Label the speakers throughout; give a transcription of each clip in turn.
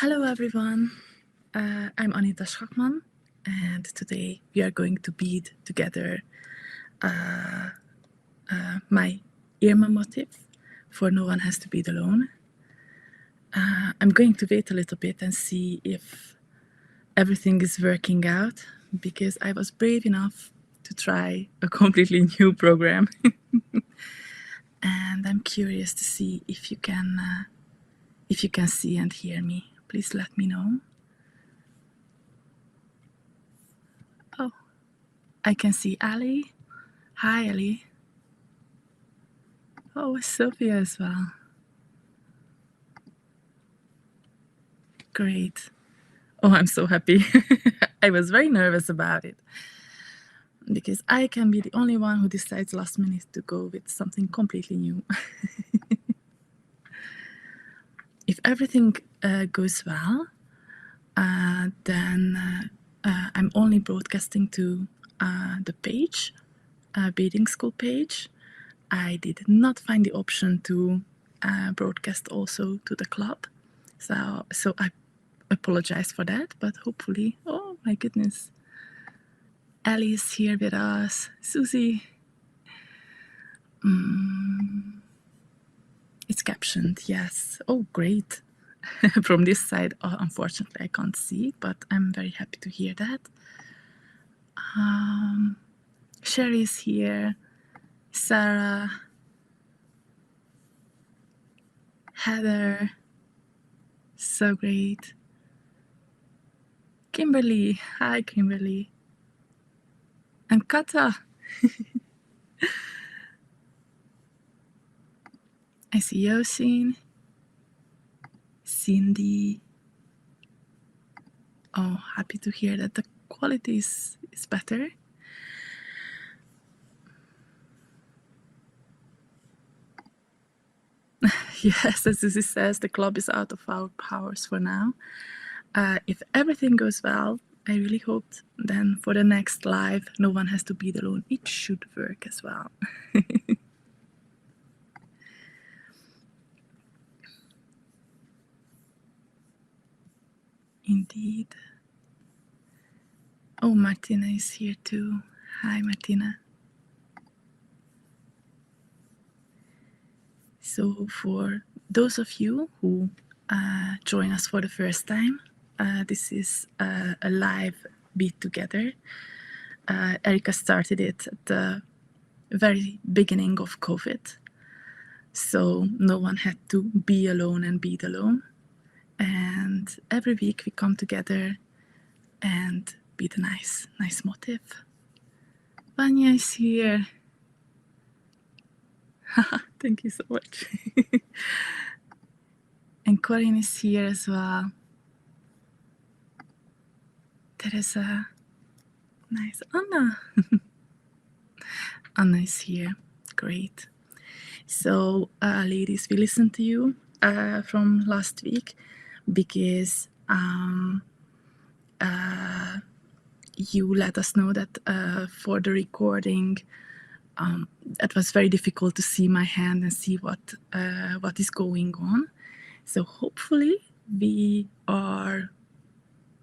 Speaker 1: Hello everyone, I'm Anita Schachman, and today we are going to bead together my IRMA motif for No One Has to Bead Alone. I'm going to wait a little bit and see if everything is working out, because I was brave enough to try a completely new program. And I'm curious to see if you can see and hear me. Please let me know. Oh, I can see Ali. Hi, Ali. Oh, Sophia as well. Great. Oh, I'm so happy. I was very nervous about it, because I can be the only one who decides last minute to go with something completely new. If everything goes well, then I'm only broadcasting to the page, beading school page. I did not find the option to broadcast also to the club, so I apologize for that, but hopefully, oh my goodness, Ali is here with us, Susie. It's captioned, yes. Oh, great. From this side, unfortunately, I can't see, but I'm very happy to hear that. Sherry is here, Sarah, Heather, so great. Kimberly, hi Kimberly. And Kata. I see Yosin, Cindy. Oh, happy to hear that the quality is better. Yes, as Susie says, the club is out of our powers for now. If everything goes well, I really hope then for the next live, No One Has to Bead Alone, it should work as well. Indeed. Oh, Martina is here too. Hi, Martina. So for those of you who join us for the first time, this is a live bead together. Erica started it at the very beginning of COVID, so no one had to be alone and bead alone. And every week we come together and bead a nice motif. Vanya is here. Thank you so much. And Corinne is here as well. Teresa. Nice. Anna. Anna is here. Great. So, ladies, we listened to you from last week, because you let us know that for the recording, it was very difficult to see my hand and see what is going on. So hopefully we are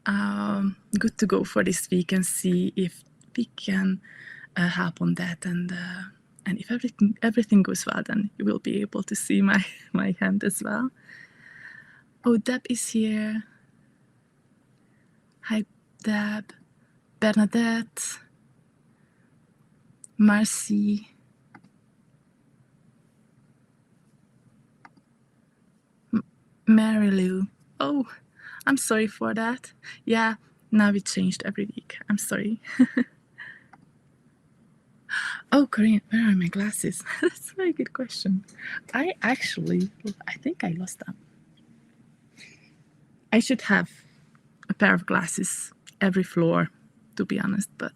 Speaker 1: good to go for this week and see if we can help on that. And if everything goes well, then you will be able to see my hand as well. Oh, Deb is here. Hi, Deb. Bernadette. Marcy. Mary Lou. Oh, I'm sorry for that. Yeah, now we changed every week. I'm sorry. Oh, Corinne, where are my glasses? That's a very good question. I think I lost them. I should have a pair of glasses every floor, to be honest, but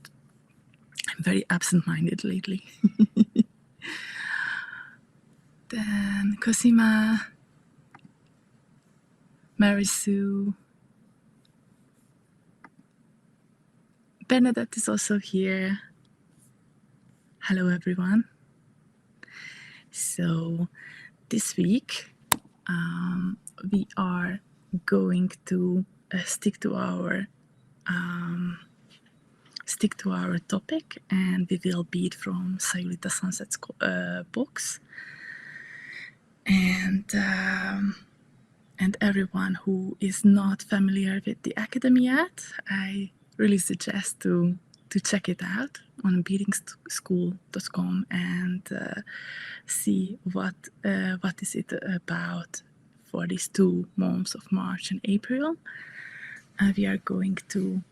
Speaker 1: I'm very absent-minded lately. Then Cosima, Mary Sue, Bernadette is also here. Hello, everyone. So this week we are going to stick to our topic, and we will bead from Sayulita Sunset's books. And everyone who is not familiar with the academy yet, I really suggest to check it out on beadingschool.com and see what is it about for these 2 months of March and April. We are going to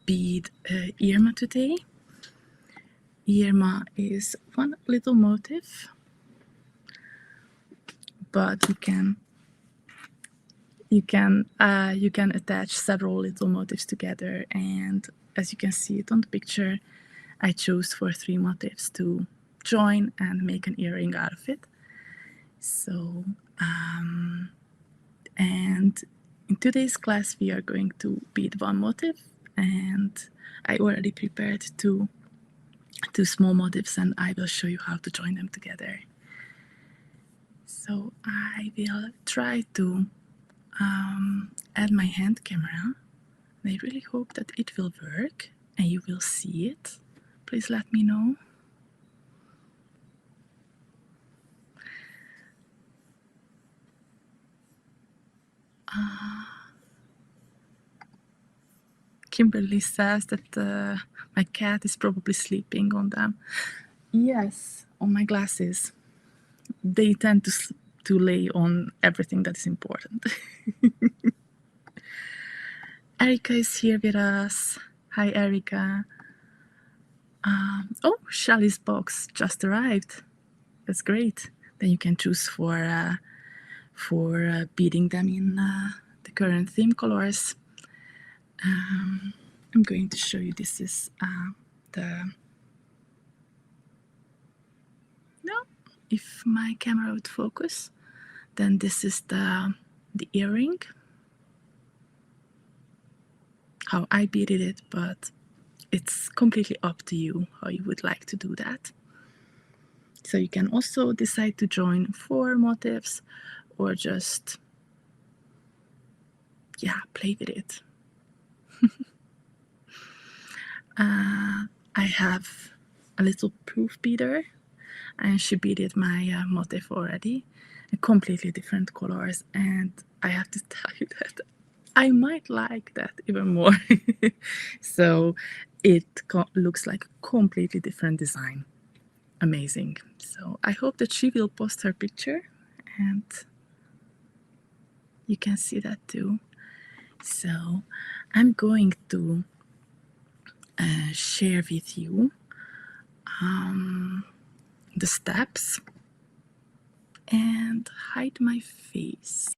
Speaker 1: bead IRMA today. IRMA is one little motif, but you can attach several little motifs together, and as you can see it on the picture, I chose for 3 motifs to join and make an earring out of it. So and in today's class we are going to bead 1 motif, and I already prepared two small motifs, and I will show you how to join them together. So I will try to add my hand camera. I really hope that it will work and you will see it. Please let me know. Kimberly says that my cat is probably sleeping on them. Yes, on my glasses. They tend to lay on everything that is important. Erica is here with us. Hi, Erica. Oh, Shelly's box just arrived. That's great. Then you can choose for beading them in the current theme colors. I'm going to show you. This is if my camera would focus, then this is the earring. How I beaded it, but it's completely up to you how you would like to do that. So you can also decide to join 4 motifs or just, yeah, play with it. I have a little proof beader, and she beaded my motif already in completely different colors, and I have to tell you that I might like that even more. So it looks like a completely different design. Amazing. So I hope that she will post her picture and you can see that too. So I'm going to share with you the steps and hide my face.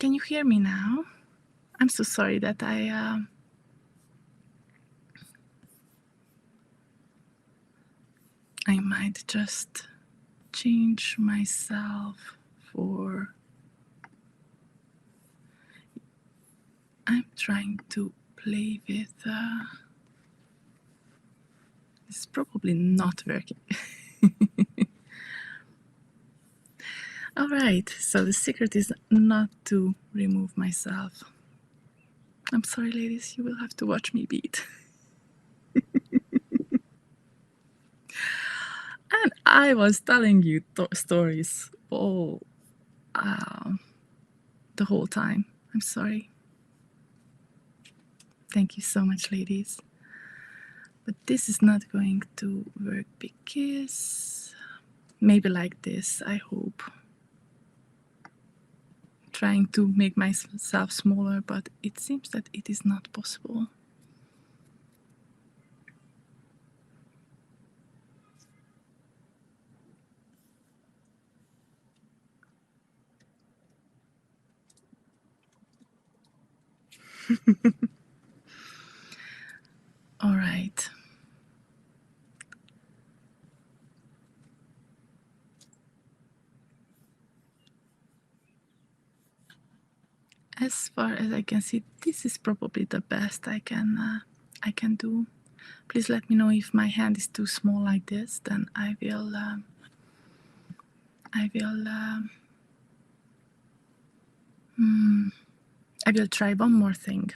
Speaker 1: Can you hear me now? I'm so sorry that I might just change myself for... I'm trying to play with... it's probably not working. All right, so the secret is not to remove myself. I'm sorry, ladies, you will have to watch me bead. And I was telling you stories all the whole time. I'm sorry. Thank you so much, ladies. But this is not going to work because maybe like this, I hope. Trying to make myself smaller, but it seems that it is not possible. All right. As far as I can see, this is probably the best I can do. Please let me know if my hand is too small like this. Then I will try one more thing.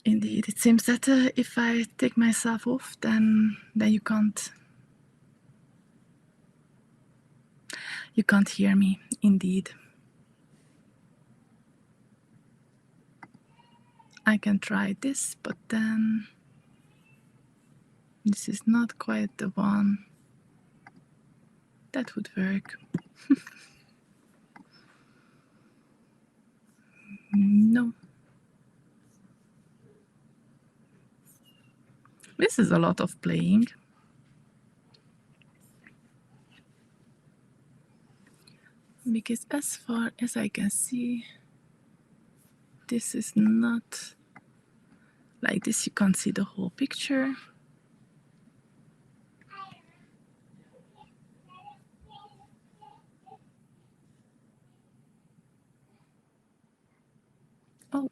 Speaker 1: Indeed, it seems that if I take myself off, then you can't hear me. Indeed, I can try this, but then this is not quite the one that would work. No. This is a lot of playing. Because as far as I can see, this is not like this. You can't see the whole picture. Oh,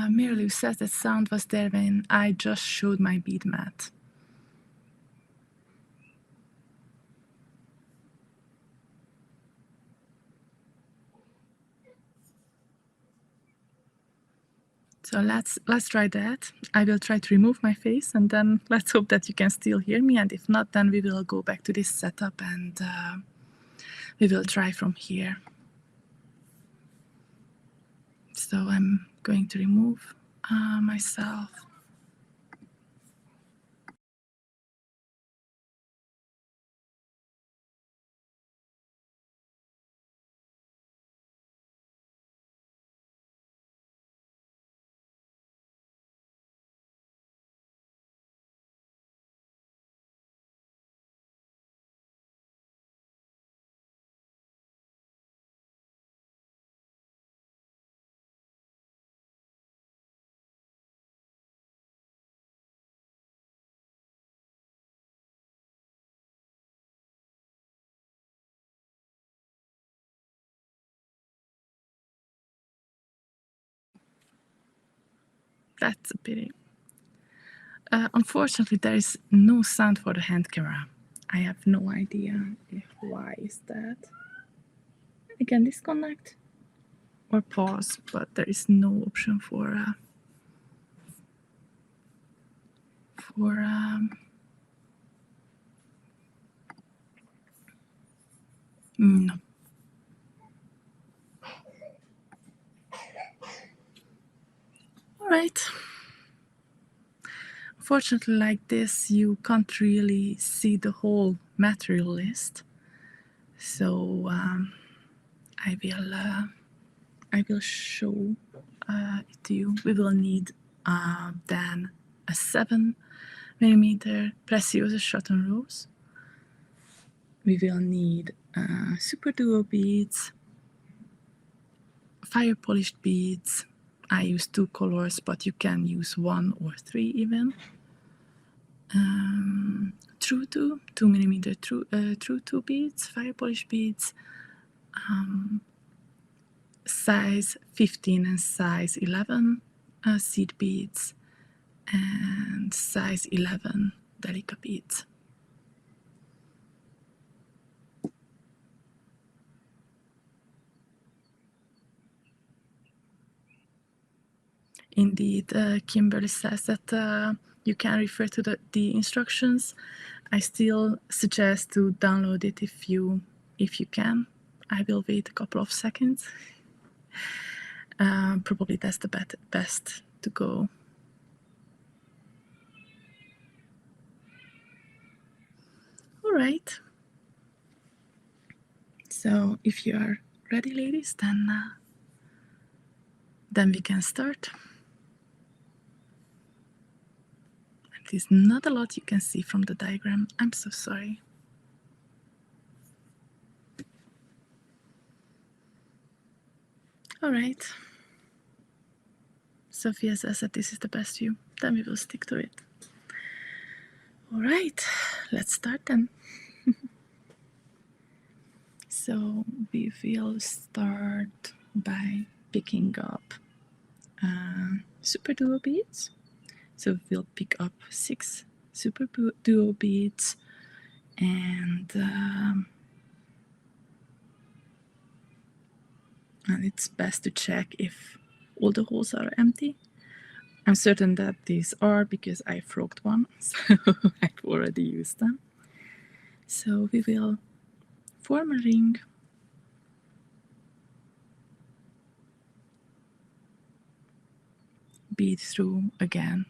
Speaker 1: Mary says that sound was there when I just showed my bead mat. So let's try that. I will try to remove my face, and then let's hope that you can still hear me. And if not, then we will go back to this setup and we will try from here. So I'm going to remove myself. That's a pity. Unfortunately, there is no sound for the hand camera. I have no idea why is that. I can disconnect or pause, but there is no option for no. All right. Unfortunately, like this, you can't really see the whole material list. So I will show it to you. We will need then a 7mm Preciosa Chaton rose. We will need SuperDuo beads, fire polished beads. I use 2 colors, but you can use 1 or 3 even. True to 2mm true to beads, fire polished beads, size 15 and size 11 seed beads, and size 11 Delica beads. Indeed, Kimberly says that you can refer to the instructions. I still suggest to download it if you can. I will wait a couple of seconds. Probably that's the best to go. All right. So if you are ready, ladies, then we can start. It is not a lot you can see from the diagram. I'm so sorry. All right. Sophia says that this is the best view. Then we will stick to it. All right, let's start then. So we will start by picking up SuperDuo beads. So we'll pick up 6 SuperDuo beads, and it's best to check if all the holes are empty. I'm certain that these are because I froged one, so I've already used them. So we will form a ring, bead through again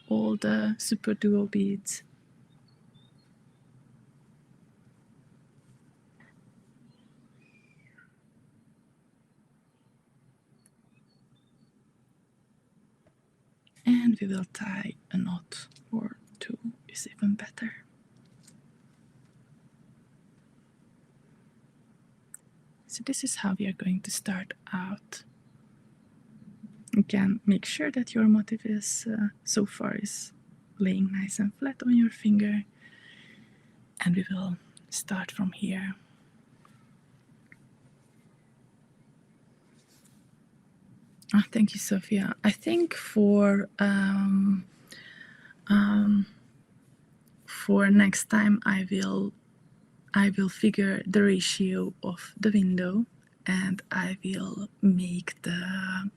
Speaker 1: all the SuperDuo beads, and we will tie a knot or 2 is even better. So this is how we are going to start out. Again, make sure that your motif is so far is laying nice and flat on your finger, and we will start from here. Oh, thank you, Sophia. I think for next time I will figure the ratio of the window, and I will make the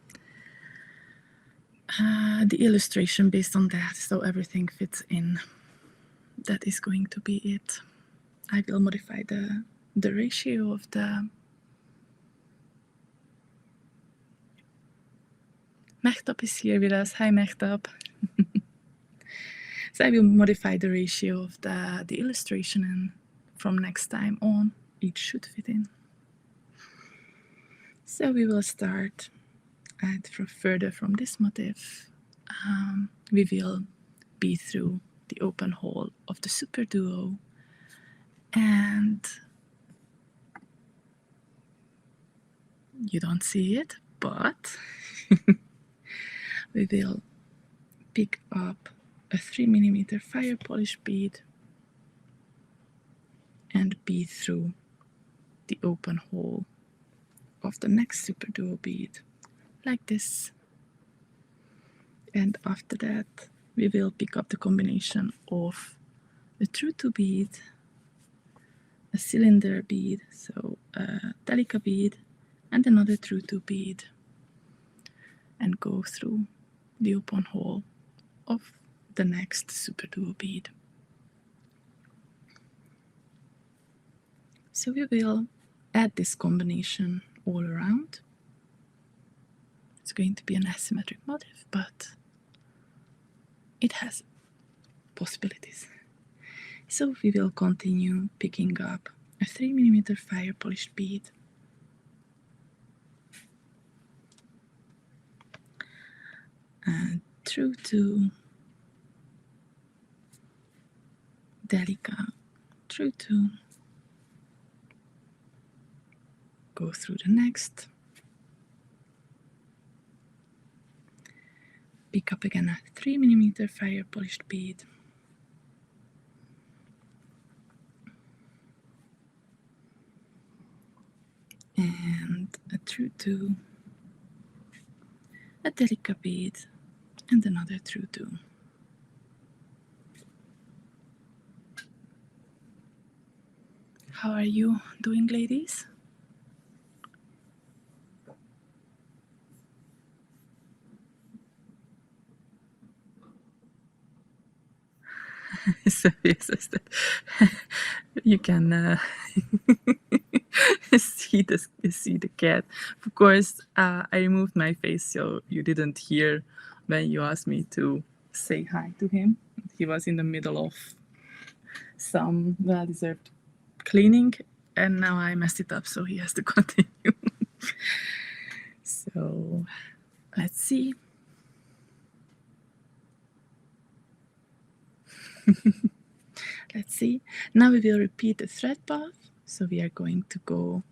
Speaker 1: illustration based on that, so everything fits in. That is going to be it. I will modify the ratio of the Mehtap is here with us. Hi, Mehtap. So I will modify the ratio of the illustration, and from next time on, it should fit in. So we will start and further from this motif. We will bead through the open hole of the SuperDuo, and you don't see it, but we will pick up a 3mm fire polish bead and bead through the open hole of the next SuperDuo bead, like this. And after that, we will pick up the combination of a true to bead, a cylinder bead, so a Delica bead, and another true to bead, and go through the open hole of the next SuperDuo bead. So we will add this combination all around. It's going to be an asymmetric motif, but it has possibilities. So we will continue picking up a 3mm fire polished bead. And true to Delica, true to, go through the next, pick up again a 3mm fire polished bead, and a true to, a Delica bead, and another true to. How are you doing, ladies? So yes, you can see the cat. Of course, I removed my face so you didn't hear when you asked me to say hi to him. He was in the middle of some well-deserved cleaning, and now I messed it up, so he has to continue. So let's see. Let's see. Now we will repeat the thread path. So we are going to go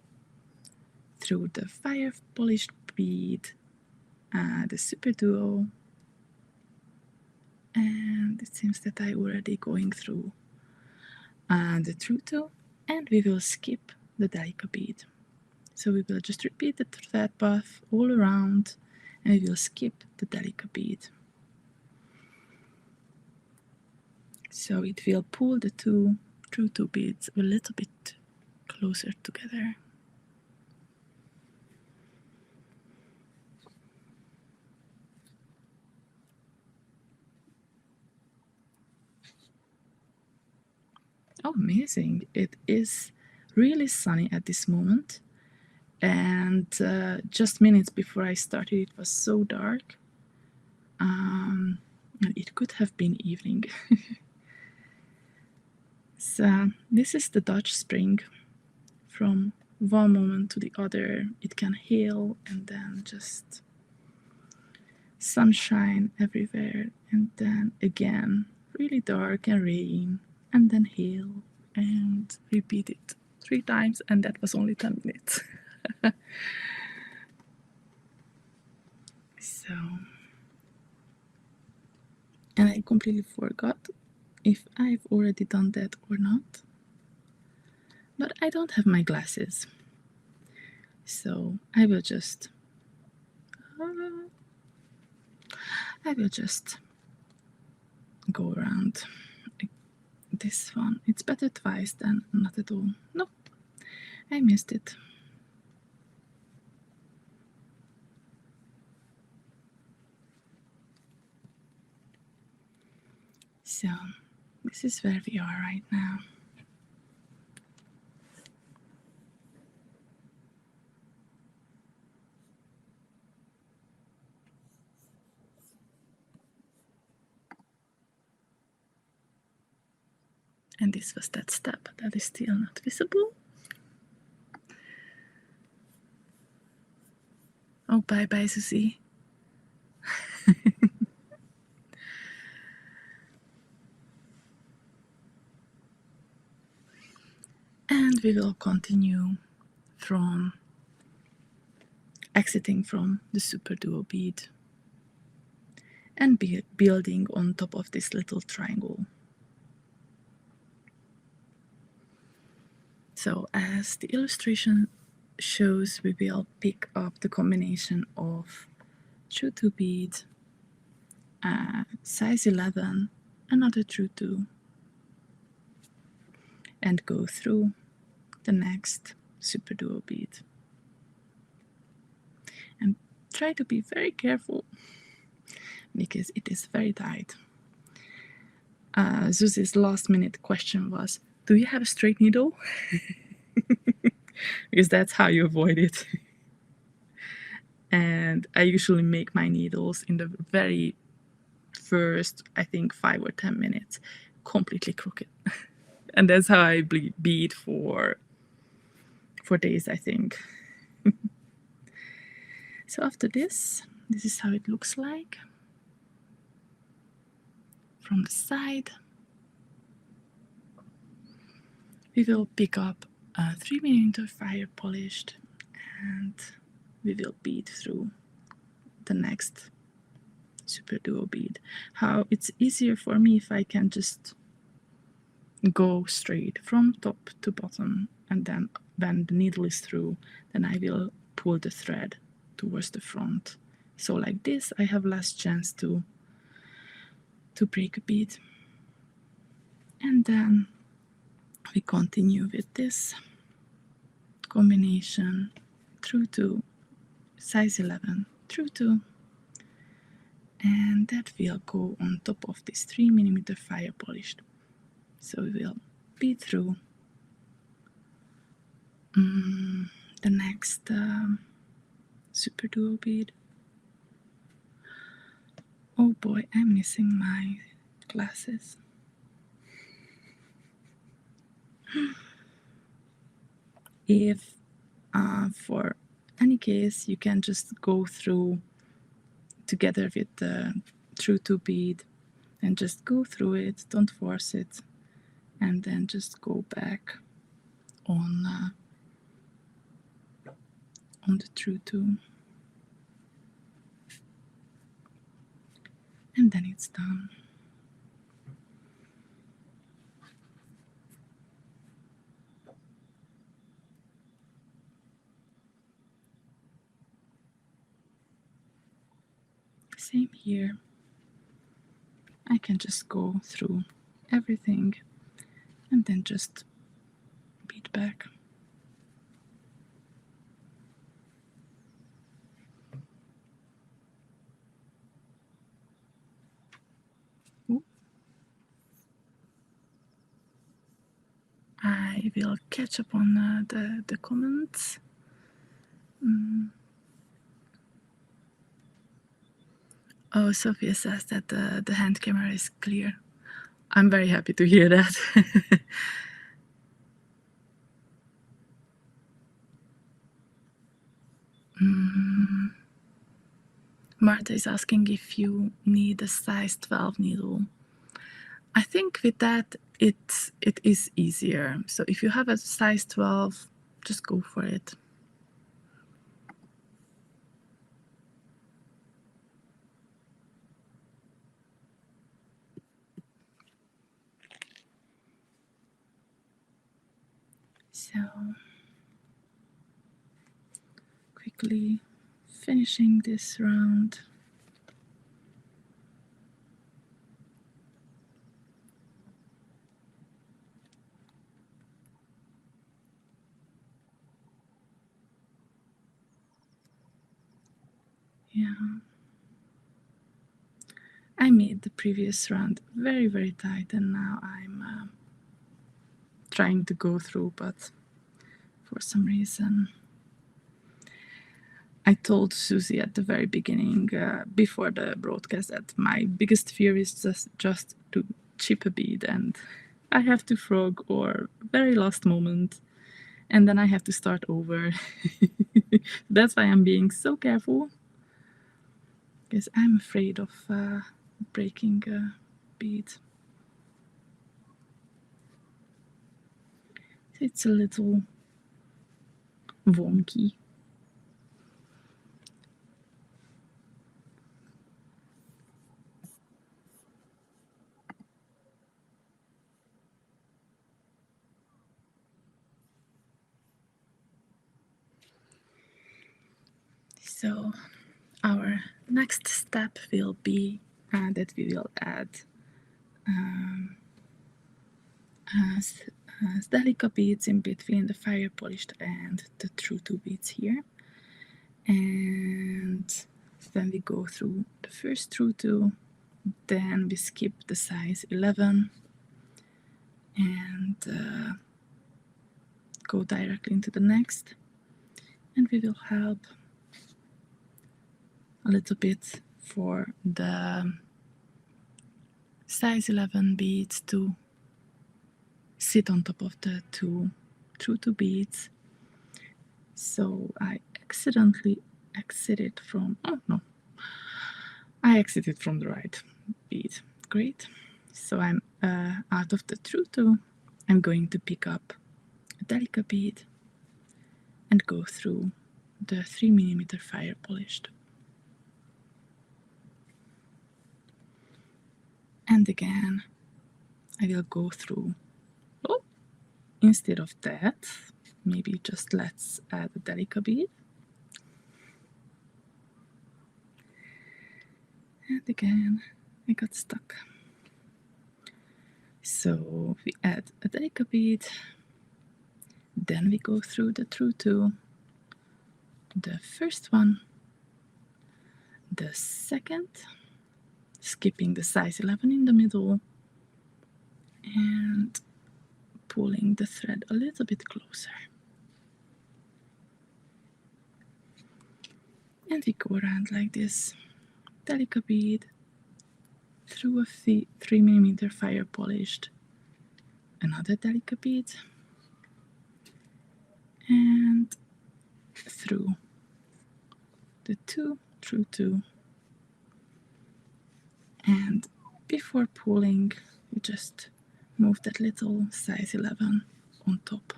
Speaker 1: through the fire polished bead, the SuperDuo, and it seems that I already going through the true to, and we will skip the Delica bead. So we will just repeat the thread path all around, and we will skip the Delica bead. So it will pull the two true to beads a little bit closer together. Oh, amazing. It is really sunny at this moment. And just minutes before I started, it was so dark. And it could have been evening. So this is the Dutch spring. From one moment to the other, it can hail, and then just sunshine everywhere, and then again really dark and rain, and then hail, and repeat it 3 times, and that was only 10 minutes. So, and I completely forgot if I've already done that or not, but I don't have my glasses, so I will just go around this one. It's better twice than not at all. No, I missed it. So this is where we are right now. And this was that step that is still not visible. Oh, bye-bye, Susie. And we will continue from exiting from the SuperDuo bead and building on top of this little triangle. So as the illustration shows, we will pick up the combination of true to bead, size 11, another true to, and go through the next SuperDuo bead. And try to be very careful because it is very tight. Susie's last minute question was, do you have a straight needle? Because that's how you avoid it. And I usually make my needles in the very first, I think, 5 or 10 minutes completely crooked. And that's how I bead for days, I think. So after this is how it looks like from the side. We will pick up a 3mm fire polished and we will bead through the next SuperDuo bead. How it's easier for me if I can just go straight from top to bottom, and then when the needle is through, then I will pull the thread towards the front. So like this, I have less chance to break a bead. And then we continue with this combination through to size 11 through to, and that will go on top of this 3mm fire polished. So we will bead through the next SuperDuo bead. Oh boy, I'm missing my glasses. If for any case you can just go through together with the through to bead and just go through it, don't force it, and then just go back on the through to, and then it's done. Same here. I can just go through everything and then just bead back. Ooh. I will catch up on the comments. Oh, Sophia says that the hand camera is clear. I'm very happy to hear that. Martha is asking if you need a size 12 needle. I think with that it is easier. So if you have a size 12, just go for it. So quickly finishing this round. Yeah, I made the previous round very, very tight, and now I'm trying to go through, but for some reason I told Susie at the very beginning, before the broadcast, that my biggest fear is just to chip a bead and I have to frog or very last moment and then I have to start over. That's why I'm being so careful, because I'm afraid of breaking a bead. It's a little wonky. So our next step will be that we will add Delica beads in between the fire polished and the true to beads here. And then we go through the first true to, then we skip the size 11 and go directly into the next, and we will help a little bit for the size 11 beads to sit on top of the two Troubleshooting beads. So I accidentally exited from, oh no, I exited from the right bead. Great. So I'm out of the Troubleshooting. I'm going to pick up a Delica bead and go through the 3mm fire polished. And again, I will go through, oh, instead of that, maybe just let's add a Delica bead. And again, I got stuck. So we add a Delica bead, then we go through the Troubleshooting, the first one, the second, skipping the size 11 in the middle, and pulling the thread a little bit closer. And we go around like this, Delica bead, through a 3mm fire polished, another Delica bead, and through the two Troubleshooting, and before pulling, you just move that little size 11 on top.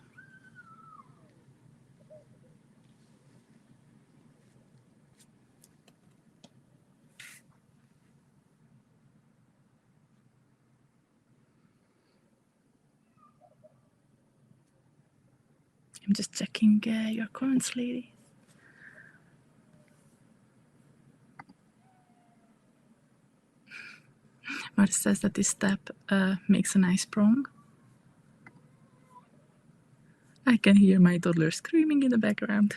Speaker 1: I'm just checking your comments, lady. Marta says that this step makes a nice prong. I can hear my toddler screaming in the background.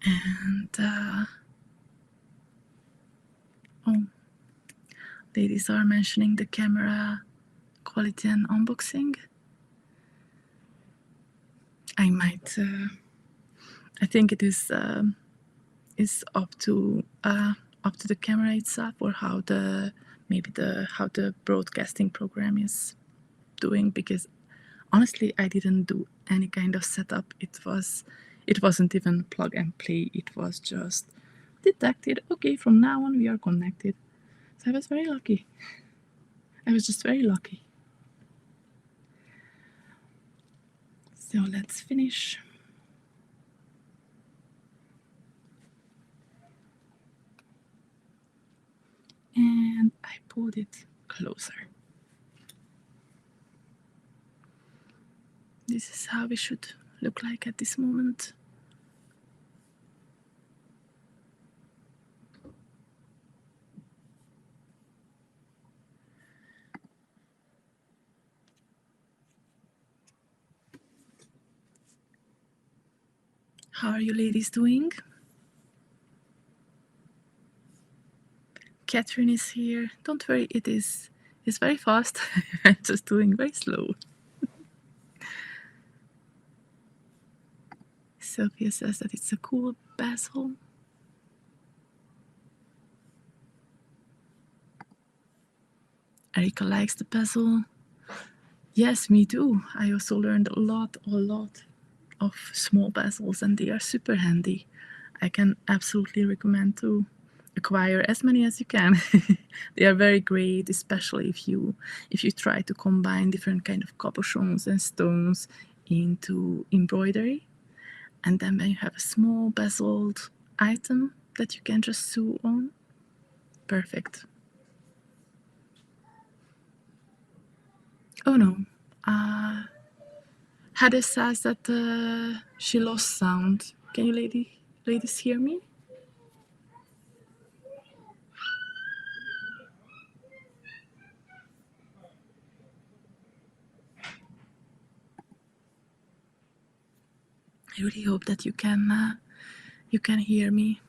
Speaker 1: And oh, ladies are mentioning the camera quality and unboxing. I might. I think it is up to the camera itself, or how the how the broadcasting program is doing, because honestly I didn't do any kind of setup. It wasn't even plug and play. It was just detected, okay, from now on we are connected. So I was very lucky. I was just very lucky. So let's finish. And I pulled it closer. This is how we should look like at this moment. How are you ladies doing? Catherine is here. Don't worry, it's very fast. I'm just doing very slow. Sophia says that it's a cool bezel. Erika likes the bezel. Yes, me too. I also learned a lot of small bezels, and they are super handy. I can absolutely recommend to acquire as many as you can. They are very great, especially if you try to combine different kind of cabochons and stones into embroidery. And then when you have a small bezeled item that you can just sew on, perfect. Oh no, Heather says that she lost sound. Can you ladies hear me? I really hope that you can hear me.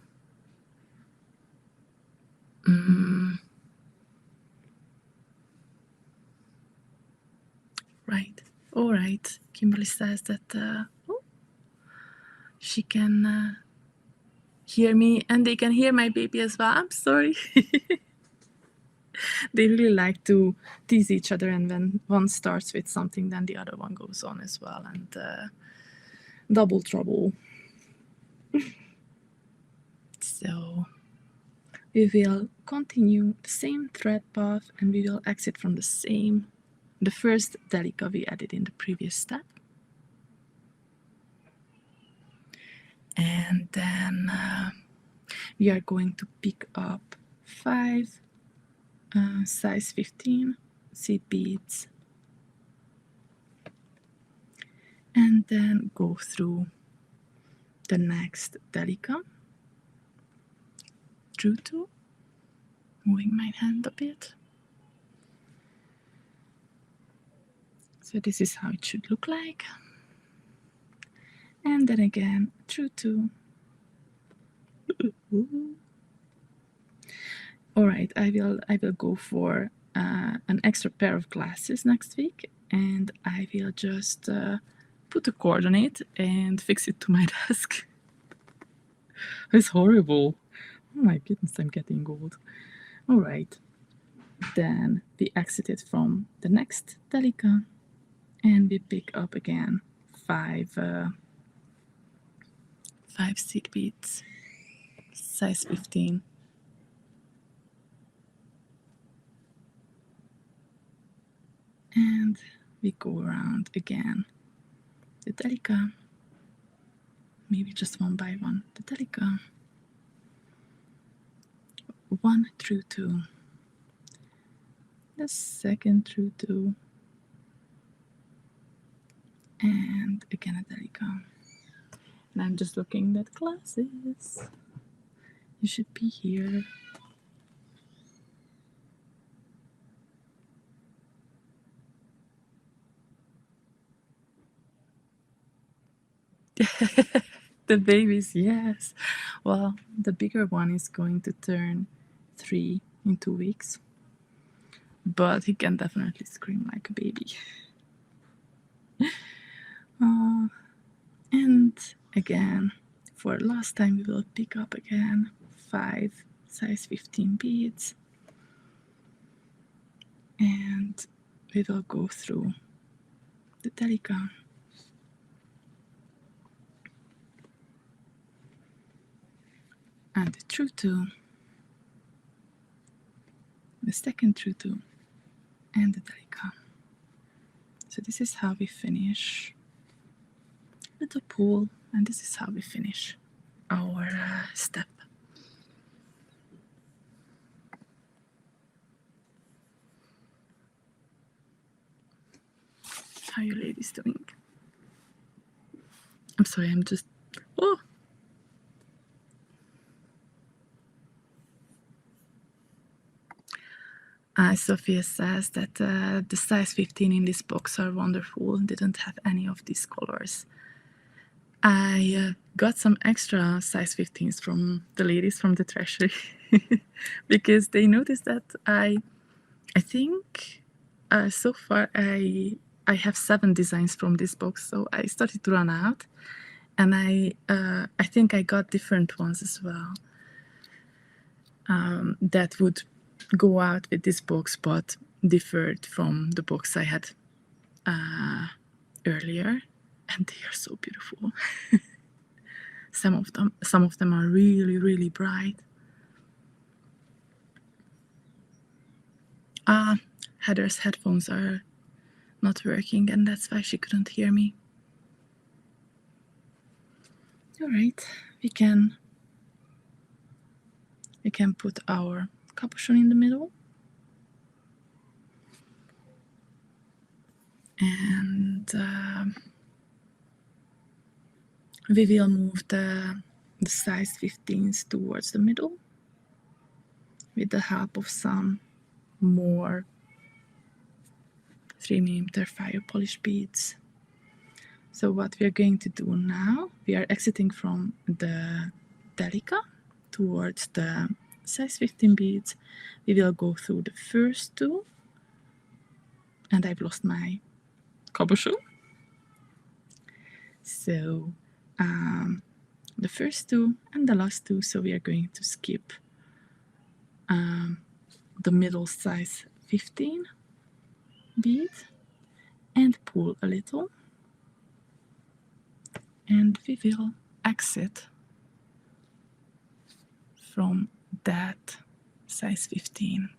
Speaker 1: Right. All right. Kimberly says that she can hear me, and they can hear my baby as well. I'm sorry. They really like to tease each other, and when one starts with something, then the other one goes on as well, and double trouble. So we will continue the same thread path, and we will exit from the first Delica we added in the previous step. And then we are going to pick up 5 size 15 seed beads, and then go through the next Delica, through 2, moving my hand a bit. So this is how it should look like. And then again, through 2. All right, I will go for an extra pair of glasses next week, and I will just put a cord on it and fix it to my desk. It's horrible. Oh my goodness, I'm getting old. All right, then we exited from the next Delica, and we pick up again 5 seed beads, size 15. And we go around again the Delica, maybe just one by one, the Delica, 1 through 2, the second through 2, and again a Delica. And I'm just looking at glasses. You should be here. The babies, yes. Well, the bigger one is going to turn 3 in 2 weeks, but he can definitely scream like a baby. And again, for last time, we will pick up again 5 size 15 beads, and we will go through the Delica. And the through 2, the second through 2, and the Delica. So this is how we finish little pool, and this is how we finish our step. How are you ladies doing? I'm sorry, I'm just, oh! Sophia says that the size 15 in this box are wonderful, didn't have any of these colors. I got some extra size 15s from the ladies from the treasury because they noticed that I think so far I have 7 designs from this box, so I started to run out, and I think I got different ones as well that would go out with this box, but differed from the box I had earlier, and they are so beautiful. Some of them are really, really bright. Heather's headphones are not working, and that's why she couldn't hear me. All right, we can put our capuchon in the middle, and we will move the size 15s towards the middle with the help of some more 3mm fire polish beads. So what we are going to do now, we are exiting from the Delica towards the size 15 beads. We will go through the first 2, and I've lost my cabochon. So the first two and the last two, so we are going to skip the middle size 15 bead and pull a little, and we will exit from that size 15.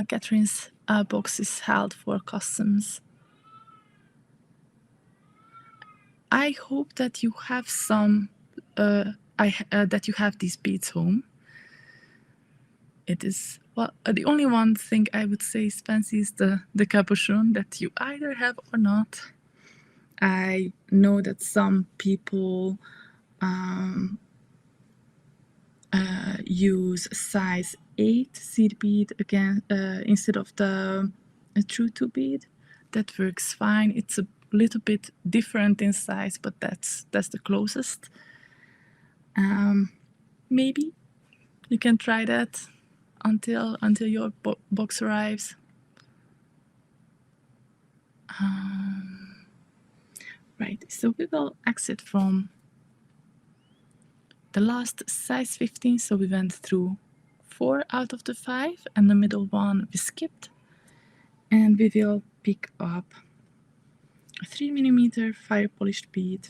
Speaker 1: Catherine's box is held for customs. I hope that you have some, that you have these beads home. It is, well, the only one thing I would say is fancy is the capuchon that you either have or not. I know that some people use size 8 seed bead again instead of the true 2 bead. That works fine. It's a little bit different in size, but that's the closest. Maybe you can try that until your box arrives. Right, so we will exit from the last size 15, so we went through 4 out of the 5, and the middle one we skipped, and we will pick up a 3mm fire polished bead,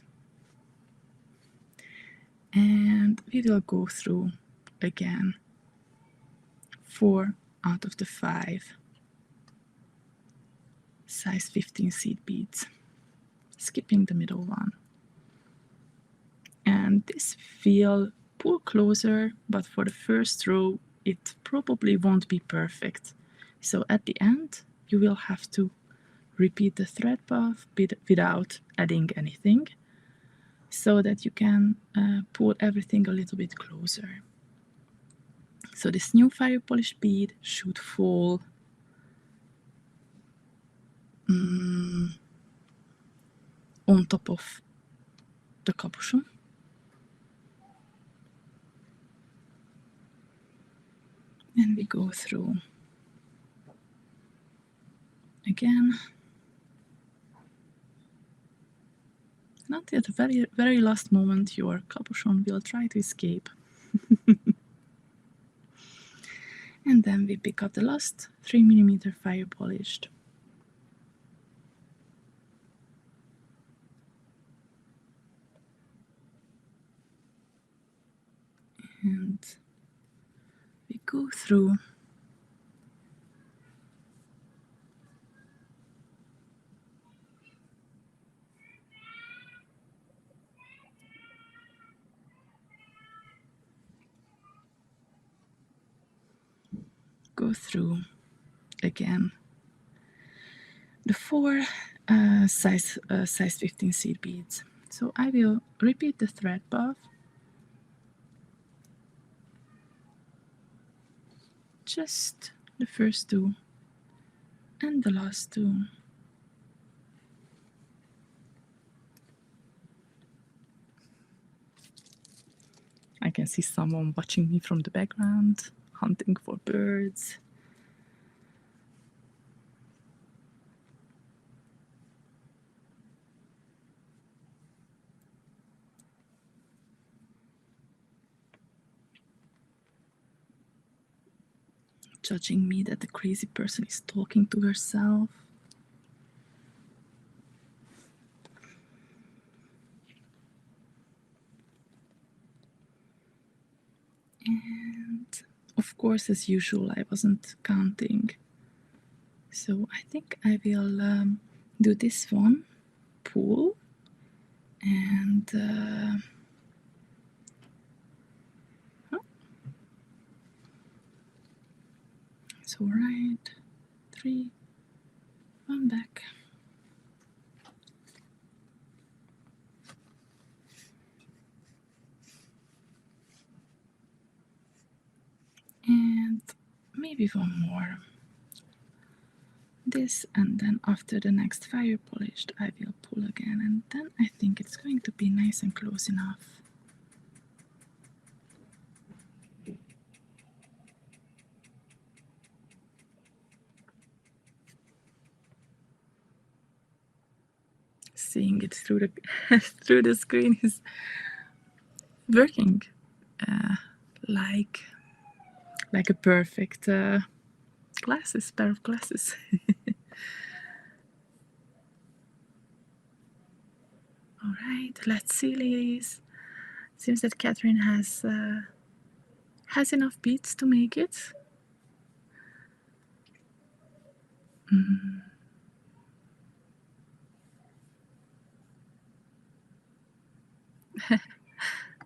Speaker 1: and we will go through again 4 out of the 5 size 15 seed beads, skipping the middle one. And this will pull closer, but for the first row it probably won't be perfect. So at the end you will have to repeat the thread path without adding anything, so that you can pull everything a little bit closer. So this new fire polished bead should fall on top of the capuchon. And we go through again. Not at the very, very last moment your capuchon will try to escape. And then we pick up the last 3mm fire polished. And we go through again the 4 size 15 seed beads. So I will repeat the thread path, just the first 2 and the last 2. I can see someone watching me from the background, hunting for birds. Judging me that the crazy person is talking to herself. And of course, as usual, I wasn't counting. So I think I will do this one, pull, and so right, 3, 1 back. And maybe one more. This, and then after the next fire polished I will pull again, and then I think it's going to be nice and close enough. seeing it through the through the screen is working like a perfect pair of glasses. All right, let's see, ladies. Seems that Catherine has enough beads to make it.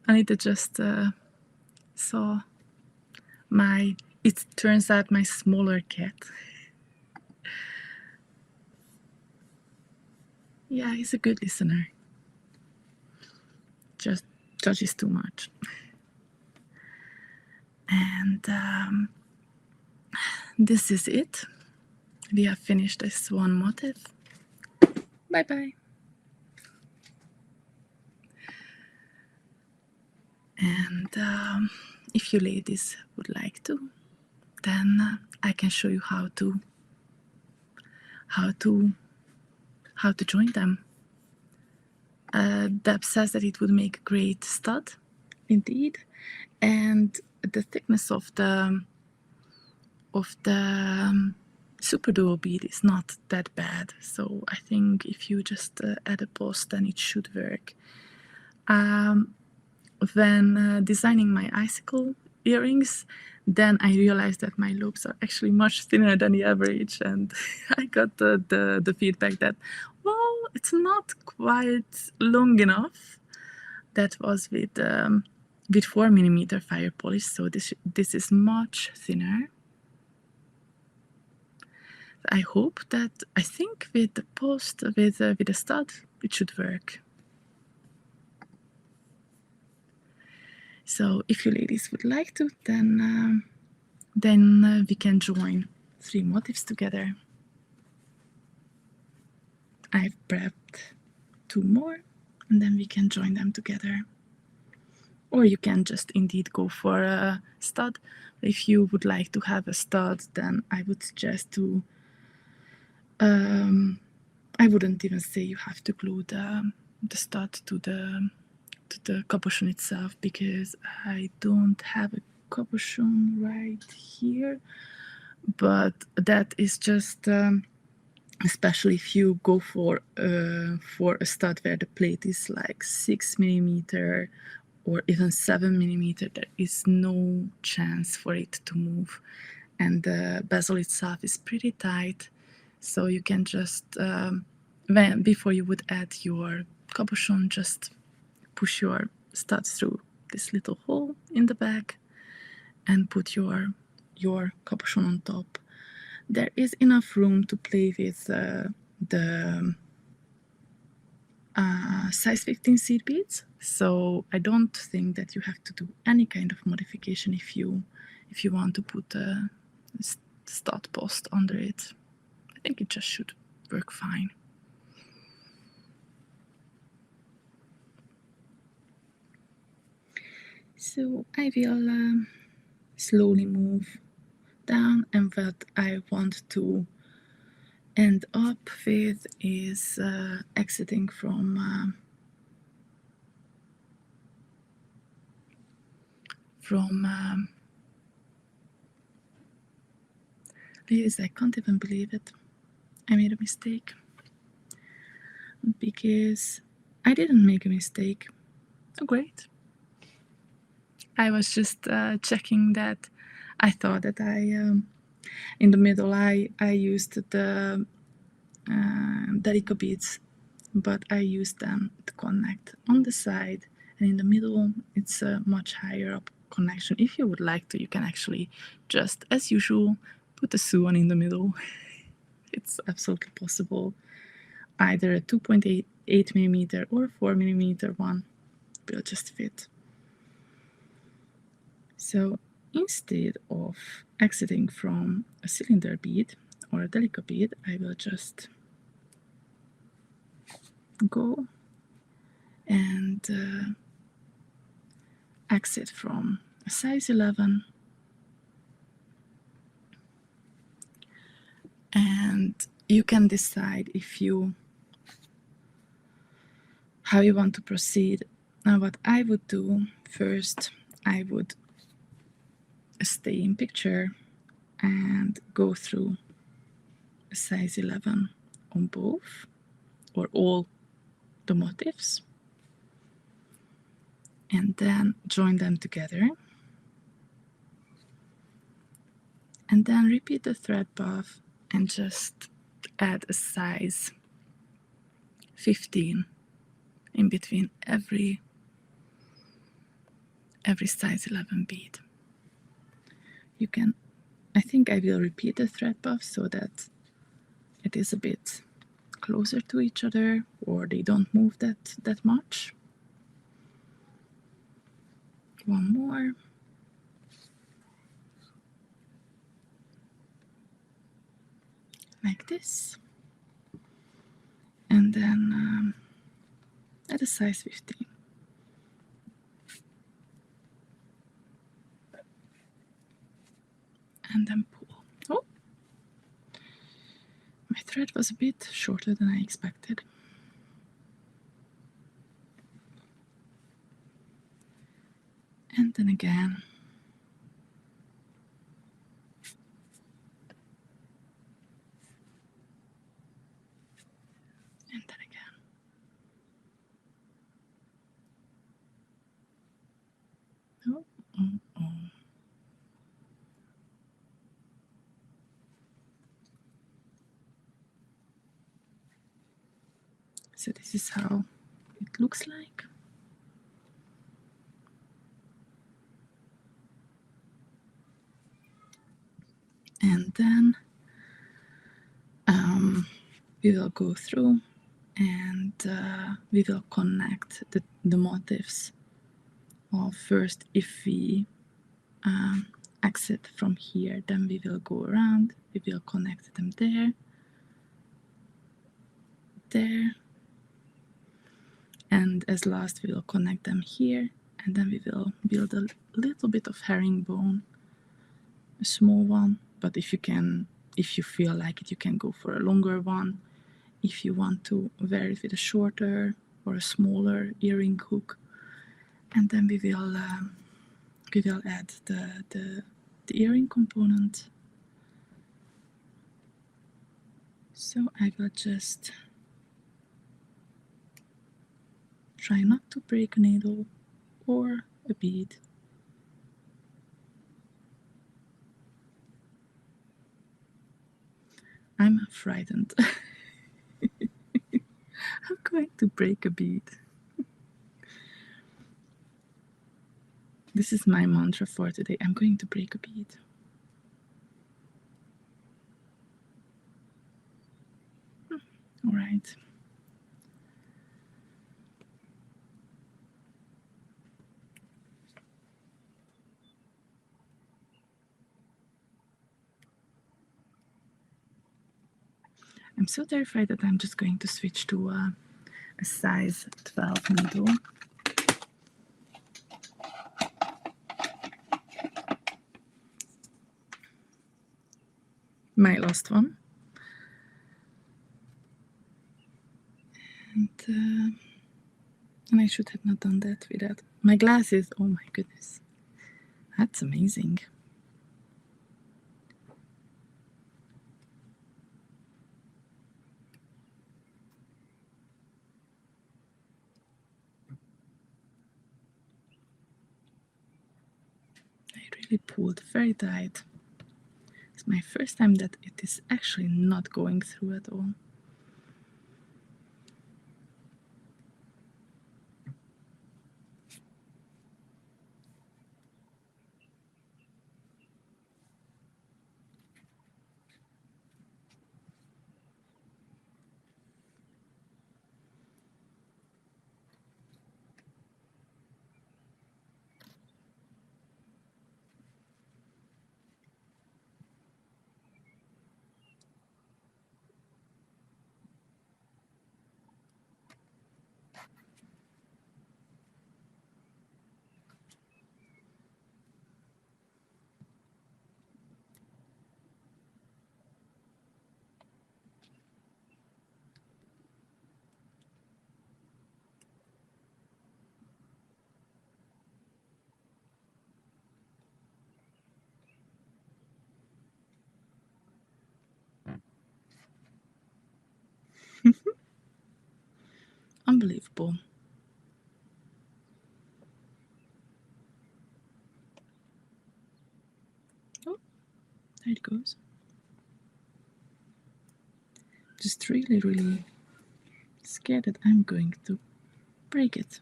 Speaker 1: Anita just saw my, it turns out, my smaller cat. Yeah, he's a good listener. Just judges too much. And this is it. We have finished this one motif. Bye bye. And if you ladies would like to, then I can show you how to join them. Deb says that it would make a great stud, indeed, and the thickness of the SuperDuo bead is not that bad. So I think if you just add a post, then it should work. When designing my icicle earrings, then I realized that my loops are actually much thinner than the average, and I got the feedback that, well, it's not quite long enough. That was with 4mm fire polish, so this is much thinner. I hope that, I think with the post, with the stud, it should work. So if you ladies would like to, then we can join 3 motifs together. I've prepped 2 more, and then we can join them together. Or you can just indeed go for a stud. If you would like to have a stud, then I would suggest to, I wouldn't even say you have to glue the stud to the cabochon itself, because I don't have a cabochon right here, but that is just especially if you go for a stud where the plate is like 6mm or even 7mm, there is no chance for it to move, and the bezel itself is pretty tight, so you can just before you would add your cabochon, just push your stud through this little hole in the back and put your cabochon on top. There is enough room to play with the size 15 seed beads, so I don't think that you have to do any kind of modification if you want to put a stud post under it. I think it just should work fine. So I will slowly move down, and what I want to end up with is exiting from ladies, I can't even believe it. I made a mistake, because I didn't make a mistake. Oh, great. I was just checking that. I thought that in the middle I used the Delica beads, but I used them to connect on the side, and in the middle it's a much higher up connection. If you would like to, you can actually just, as usual, put a sew on in the middle. It's absolutely possible. Either a 2.8mm or 4mm one will just fit. So instead of exiting from a cylinder bead or a Delica bead, I will just go and exit from a size 11, and you can decide if you how you want to proceed. Now what I would do first, I would stay in picture and go through a size 11 on both or all the motifs, and then join them together, and then repeat the thread path and just add a size 15 in between every size 11 bead. You can, I think I will repeat the thread path so that it is a bit closer to each other, or they don't move that much. One more. Like this. And then at a size 15. And then pull. Oh! My thread was a bit shorter than I expected. And then again. And then again. Oh, oh, oh. So this is how it looks like. And then we will go through and we will connect the motifs. First, if we exit from here, then we will go around, we will connect them there, and as last we will connect them here, and then we will build a little bit of herringbone, a small one, but if you feel like it, you can go for a longer one. If you want to wear it with a shorter or a smaller earring hook, and then we will add the earring component. So I will just try not to break a needle or a bead. I'm frightened. I'm going to break a bead. This is my mantra for today. I'm going to break a bead. All right. I'm so terrified that I'm just going to switch to a size 12 needle. My last one. And I should have not done that without my glasses. Oh my goodness. That's amazing. I really pulled very tight. It's my first time that it is actually not going through at all. Unbelievable. Oh, there it goes. Just really, really scared that I'm going to break it.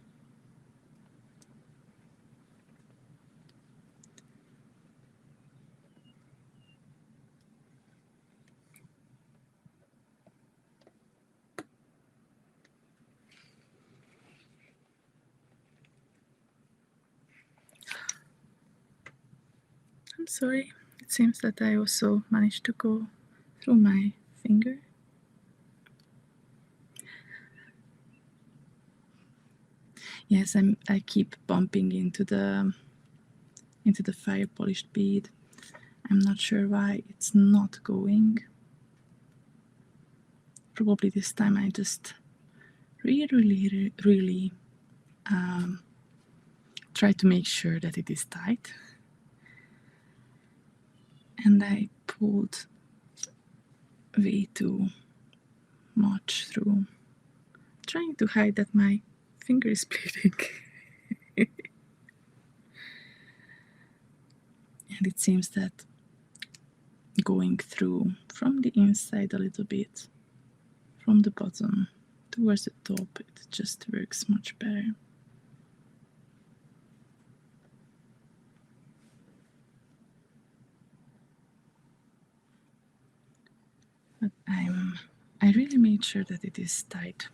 Speaker 1: I'm sorry. It seems that I also managed to go through my finger. Yes, I keep bumping into the fire polished bead. I'm not sure why it's not going. Probably this time I just really try to make sure that it is tight. And I pulled way too much through, trying to hide that my finger is bleeding. And it seems that going through from the inside a little bit, from the bottom towards the top, it just works much better. But I really made sure that it is tight.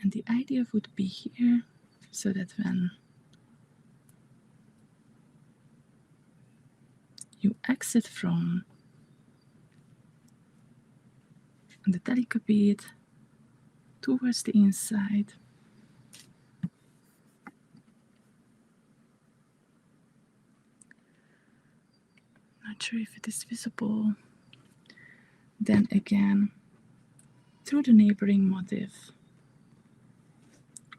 Speaker 1: And the idea would be here, so that when you exit from the Delica bead towards the inside, not sure if it is visible, then again through the neighboring motif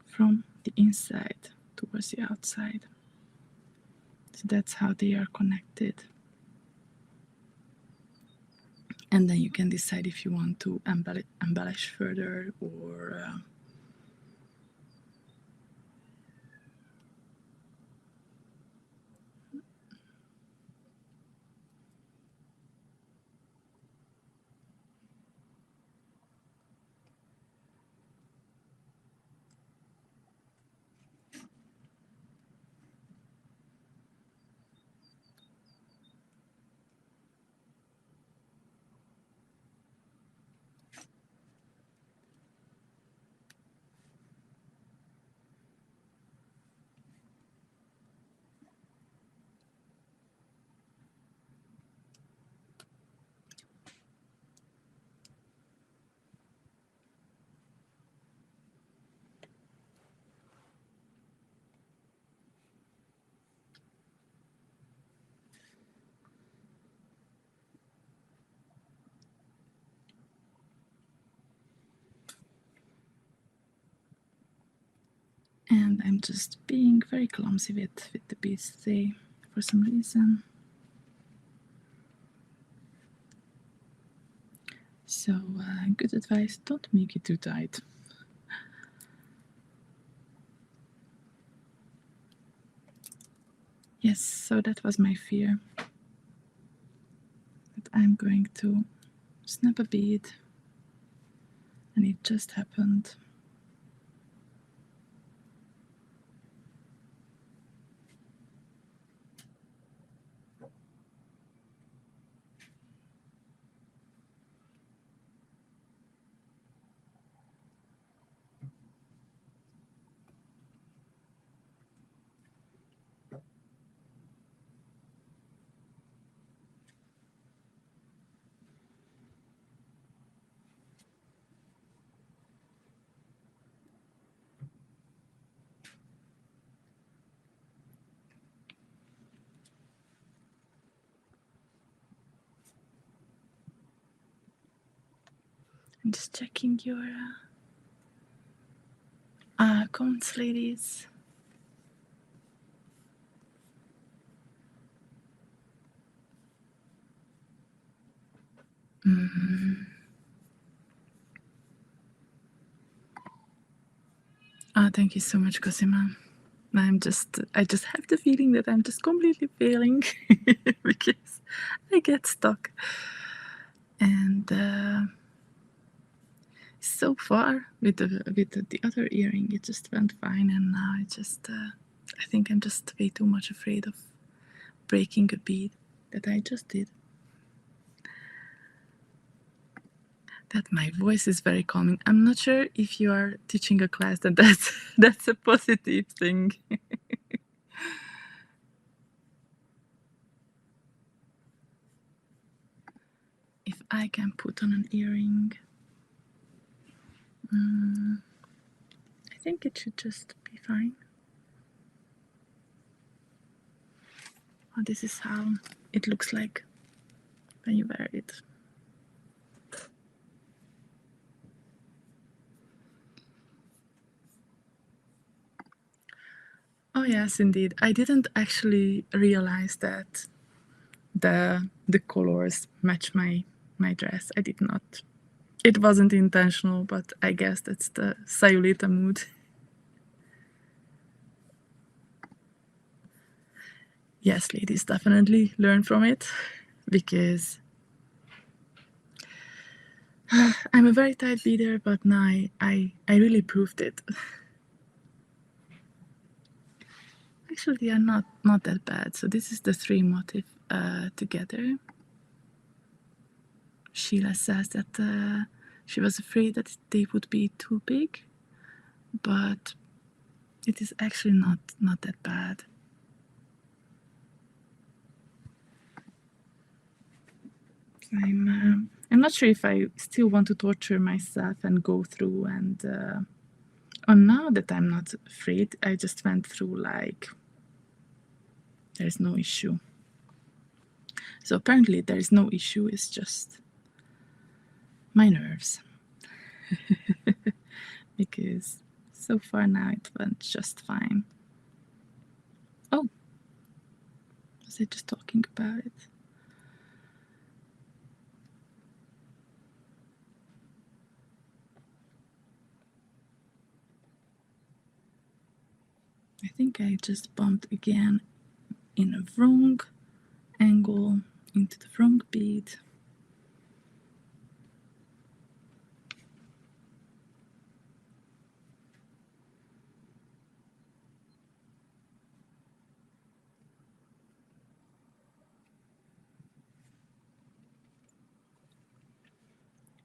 Speaker 1: from the inside towards the outside. So that's how they are connected. And then you can decide if you want to embellish further or and I'm just being very clumsy with the beads today for some reason. So good advice, don't make it too tight. Yes, so that was my fear, that I'm going to snap a bead, and it just happened. I'm just checking your comments, ladies. Thank you so much, Cosima. I just have the feeling that I'm just completely failing because I get stuck. And so far with the other earring, it just went fine, and now it just I think I'm just way too much afraid of breaking a bead that I just did. That my voice is very calming. I'm not sure if you are teaching a class that that's a positive thing. If I can put on an earring, I think it should just be fine. Oh, this is how it looks like when you wear it. Oh yes, indeed. I didn't actually realize that the colors match my dress. I did not. It wasn't intentional, but I guess that's the Sayulita mood. Yes, ladies, definitely learn from it, because I'm a very tight beader, but now I really proved it. Actually, they are not that bad. So this is the 3 motif together. Sheila says that she was afraid that they would be too big, but it is actually not that bad. I'm not sure if I still want to torture myself and go through and now that I'm not afraid, I just went through like there's no issue. So apparently there is no issue, it's just my nerves. Because so far now it went just fine. Oh, was I just talking about it? I think I just bumped again in a wrong angle into the wrong bead.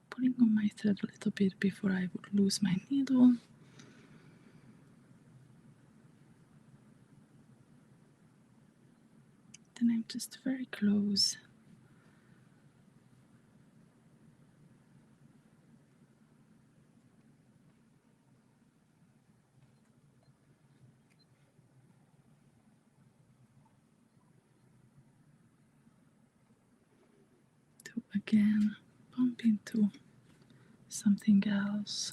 Speaker 1: Pulling on my thread a little bit before I would lose my needle. Then I'm just very close. To again bump into something else.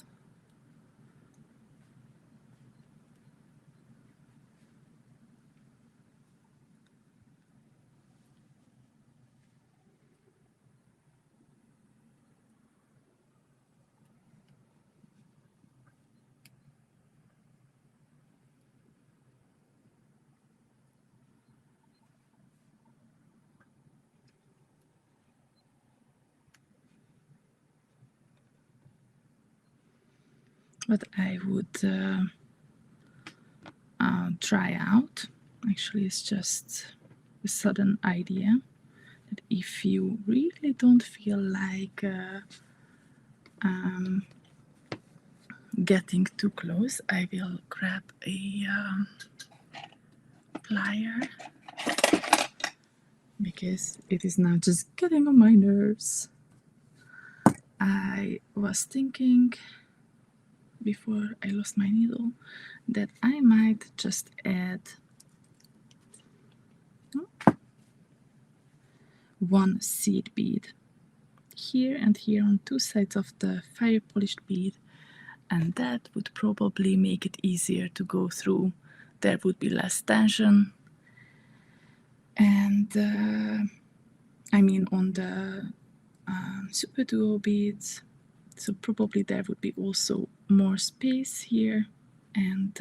Speaker 1: What I would try out, actually, is just a sudden idea that if you really don't feel like getting too close, I will grab a plier, because it is now just getting on my nerves. I was thinking before I lost my needle that I might just add 1 seed bead here and here on two sides of the fire polished bead, and that would probably make it easier to go through. There would be less tension, and I mean on the SuperDuo beads, so probably there would be also more space here, and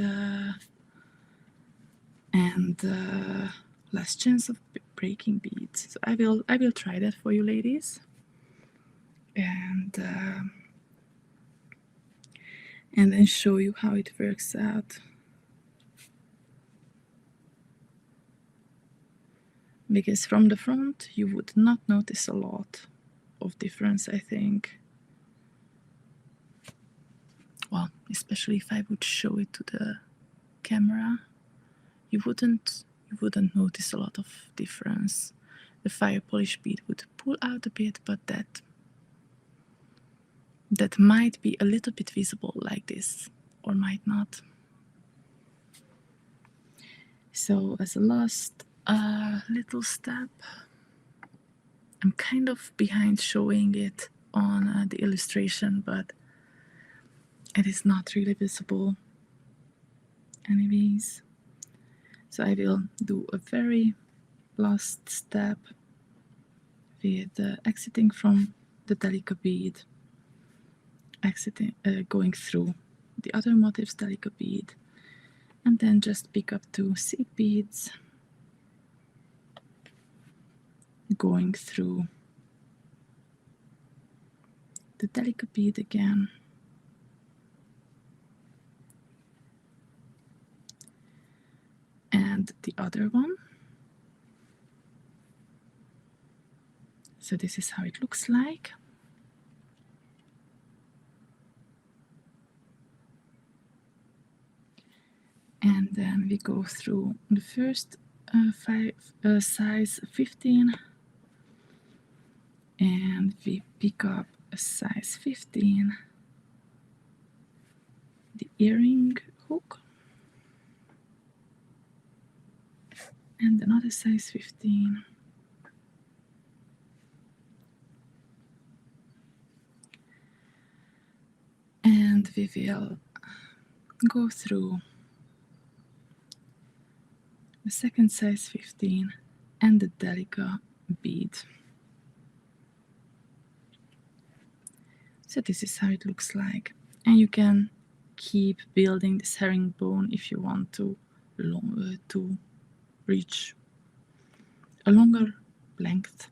Speaker 1: less chance of breaking beads. So I will try that for you, ladies, and then show you how it works out. Because from the front you would not notice a lot of difference, I think. Well, especially if I would show it to the camera, you wouldn't notice a lot of difference. The fire polish bead would pull out a bit, but that might be a little bit visible like this, or might not. So as a last little step, I'm kind of behind showing it on the illustration, but it is not really visible anyways. So I will do a very last step with exiting from the Delica bead, going through the other motifs Delica bead, and then just pick up 2 seed beads, going through the Delica bead again, and the other one. So this is how it looks like. And then we go through the first size 15, and we pick up a size 15, the earring hook, and another size 15. And we will go through the second size 15 and the Delica bead. So this is how it looks like. And you can keep building this herringbone if you want to reach a longer length.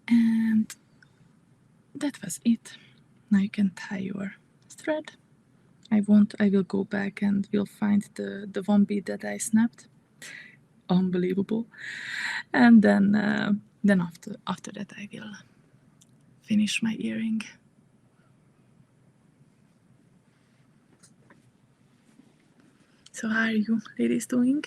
Speaker 1: And that was it. Now you can tie your thread. I will go back and we'll find the one bead that I snapped. Unbelievable. And then after that I will finish my earring. So how are you ladies doing?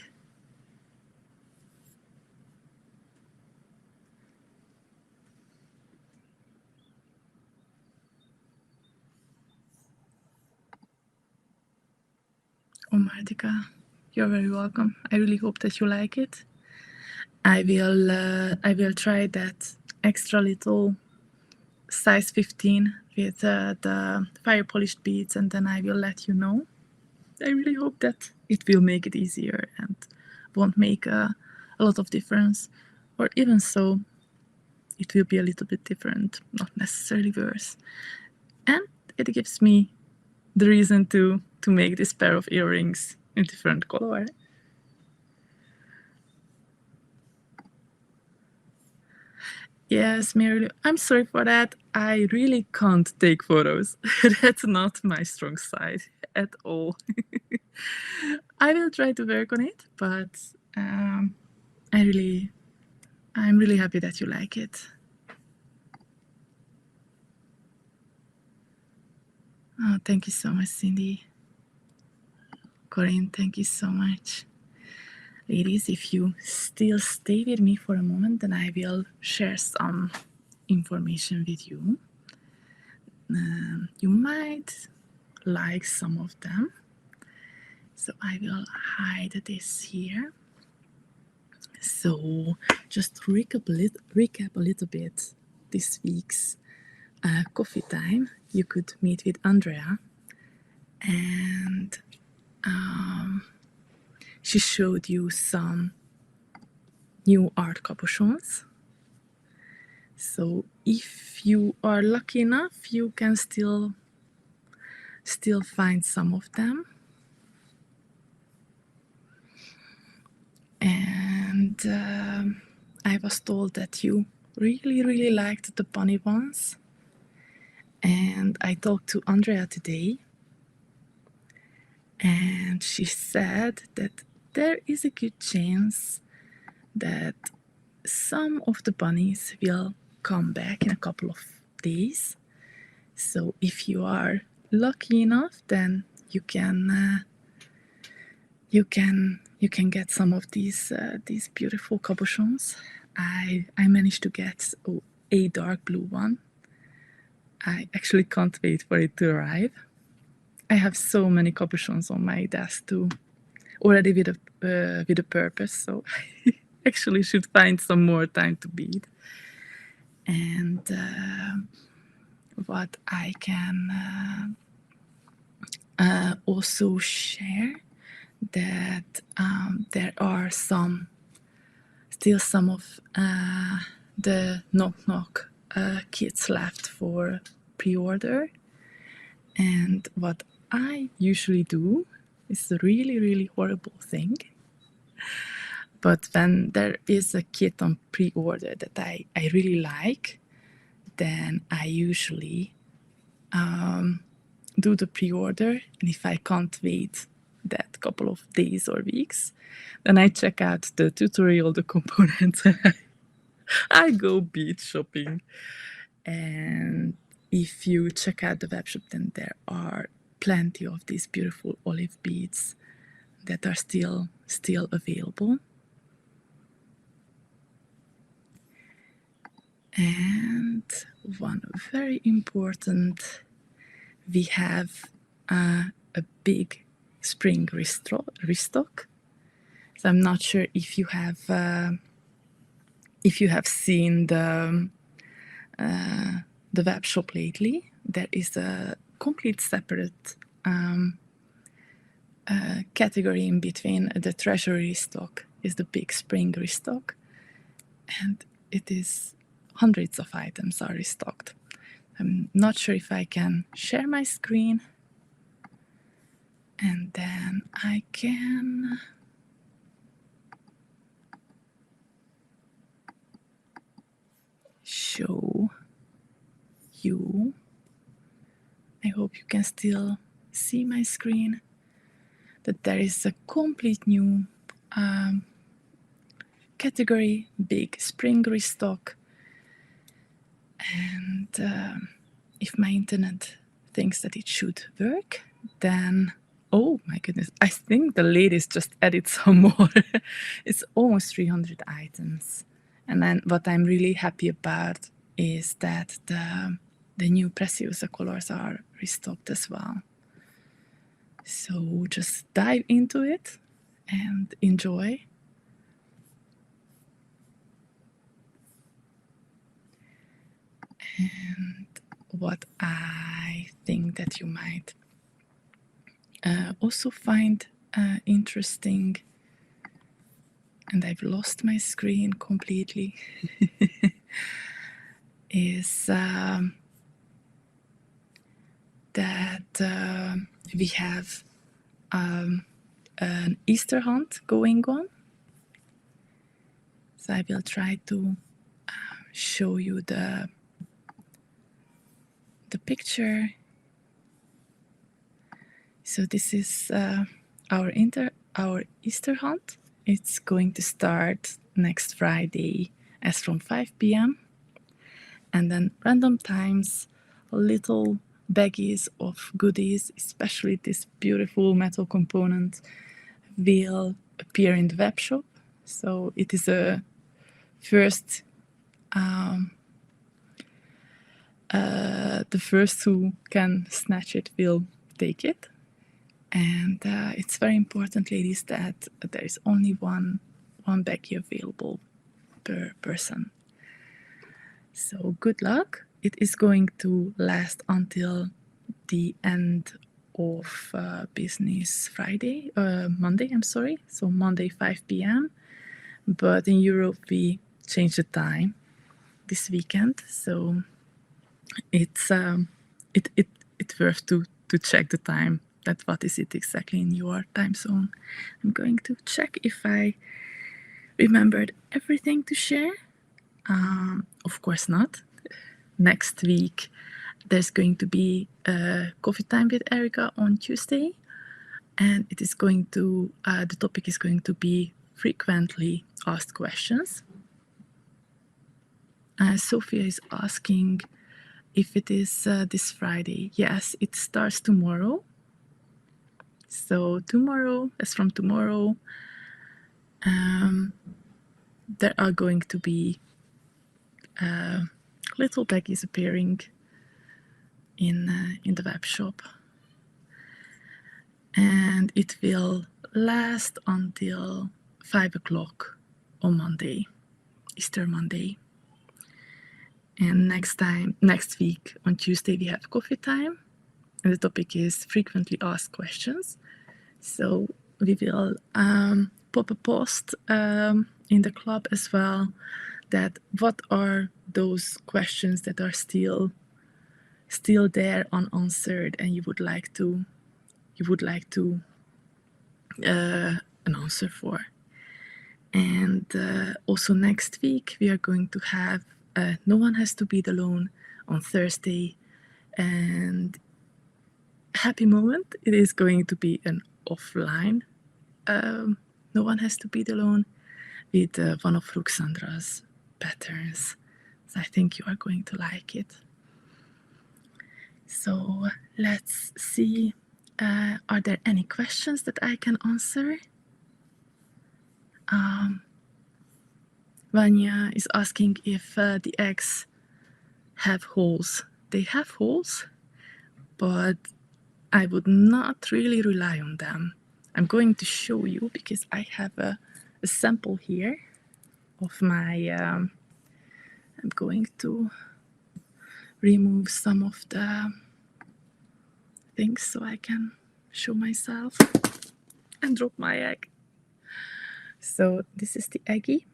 Speaker 1: Oh, Martika, you're very welcome. I really hope that you like it. I will try that extra little size 15 with the fire polished beads, and then I will let you know. I really hope that it will make it easier and won't make a lot of difference, or even so, it will be a little bit different, not necessarily worse. And it gives me the reason to make this pair of earrings in different color. Yes, Mary, I'm sorry for that. I really can't take photos. That's not my strong side at all. I will try to work on it, but I'm really happy that you like it. Oh, thank you so much, Cindy. Corinne, thank you so much. Ladies, if you still stay with me for a moment, then I will share some information with you. You might like some of them. So I will hide this here. So just recap a little bit this week's coffee time, you could meet with Andrea, and she showed you some new art capuchons. So if you are lucky enough, you can still find some of them. And I was told that you really liked the bunny ones. And I talked to Andrea today, and she said that there is a good chance that some of the bunnies will come back in a couple of days. So if you are lucky enough, then you can get some of these beautiful cabochons. I managed to get a dark blue one. I actually can't wait for it to arrive. I have so many cabochons on my desk too, already with a purpose. So I actually should find some more time to bead. And what I can also share that there are still some of the knock kits left for pre-order. And what I usually do is a really horrible thing. But when there is a kit on pre-order that I really like, then I usually do the pre-order. And if I can't wait that couple of days or weeks, then I check out the tutorial, the components, I go bead shopping. And if you check out the webshop, then there are plenty of these beautiful olive beads that are still available. And one very important, we have a big spring restock. So I'm not sure if you have seen the web shop lately. There is a complete separate category in between. The treasury restock is the big spring restock, and it is hundreds of items are restocked. I'm not sure if I can share my screen, and then I can show you. I hope you can still see my screen. That there is a complete new category, big spring restock. And if my internet thinks that it should work, then, oh my goodness, I think the ladies just added some more. It's almost 300 items. And then what I'm really happy about is that the new Preciosa colors are restocked as well. So just dive into it and enjoy. And what I think that you might also find interesting, and I've lost my screen completely, is that we have an Easter hunt going on. So I will try to show you the picture. So this is our Easter hunt. It's going to start next Friday as from 5 p.m. And then random times, little baggies of goodies, especially this beautiful metal component, will appear in the web shop. So it is a first, the first who can snatch it will take it. And it's very important, ladies, that there is only one baggie available per person. So good luck. It is going to last until the end of business Friday, Monday, I'm sorry. So Monday, 5 p.m. But in Europe, we changed the time this weekend. So it's it's worth to check the time. That what is it exactly in your time zone. I'm going to check if I remembered everything to share. Of course not. Next week, there's going to be a coffee time with Erica on Tuesday, and it is going to the topic is going to be frequently asked questions. Sophia is asking if it is this Friday. Yes, it starts tomorrow. So tomorrow, as from tomorrow, there are going to be little baggies appearing in the web shop, and it will last until 5 o'clock on Monday, Easter Monday. And next week on Tuesday, we have coffee time, and the topic is frequently asked questions. So we will pop a post in the club as well, that what are those questions that are still there unanswered, and you would like to an answer for. And also next week we are going to have No One Has to Bead Alone on Thursday, and happy moment, it is going to be an offline No One Has to Bead Alone with one of Ruxandra's patterns. So I think you are going to like it. So let's see, are there any questions that I can answer? Vanya is asking if the eggs have holes. They have holes, but I would not really rely on them. I'm going to show you because I have a sample here of my, I'm going to remove some of the things so I can show myself and drop my egg. So this is the eggie,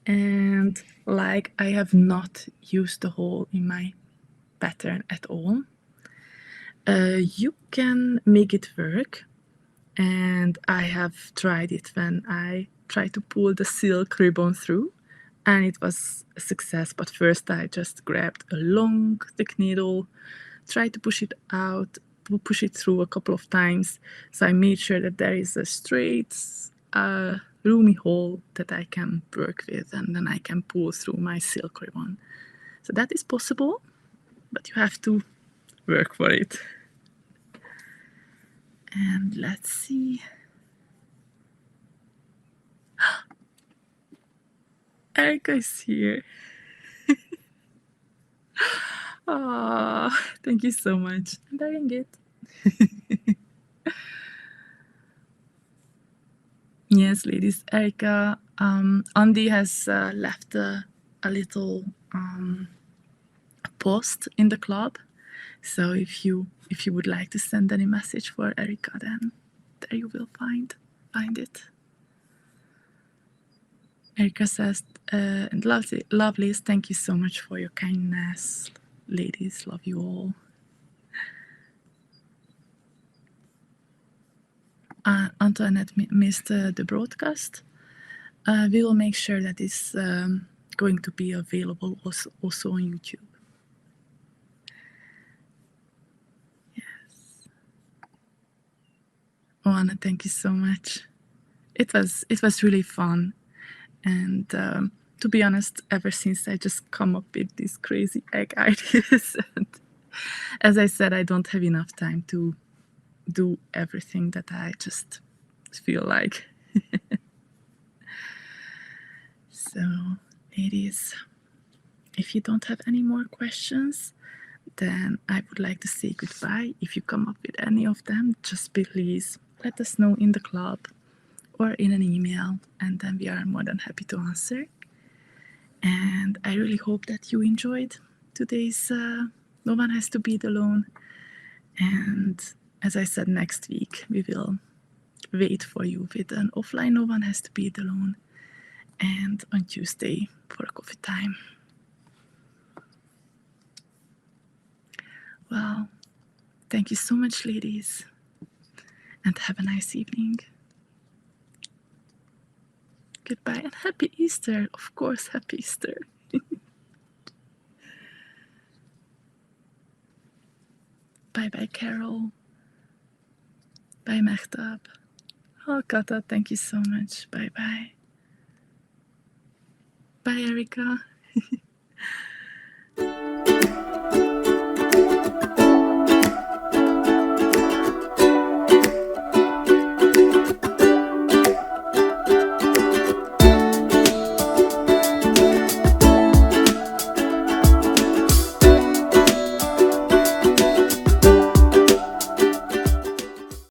Speaker 1: and like I have not used the hole in my pattern at all. You can make it work, and I have tried it when I tried to pull the silk ribbon through, and it was a success. But first I just grabbed a long thick needle, tried to push it out, push it through a couple of times, so I made sure that there is a straight roomy hole that I can work with, and then I can pull through my silk ribbon. So that is possible, but you have to work for it. And let's see. Erica is here. Oh, thank you so much. I'm wearing it. Yes, ladies. Erica, Andy has left a little post in the club. So if you would like to send any message for Erica, then there you will find it. Erica says, and lovelies, thank you so much for your kindness. Ladies, love you all. Antoinette missed the broadcast. We will make sure that it's going to be available also on YouTube. Yes. Oh, Anna, thank you so much. It was really fun, and to be honest, ever since I just come up with these crazy egg ideas, and as I said, I don't have enough time to do everything that I just feel like. So, ladies, if you don't have any more questions, then I would like to say goodbye. If you come up with any of them, just please let us know in the club or in an email, and then we are more than happy to answer. And I really hope that you enjoyed today's No One Has to Bead Alone. And as I said, next week we will wait for you with an offline No One Has to Bead Alone, and on Tuesday for a coffee time. Well, thank you so much, ladies, and have a nice evening. Goodbye and happy Easter. Of course, happy Easter. Bye-bye, Carol. Bye, Mehtab. Oh, Kata, thank you so much. Bye-bye. Bye, Erica.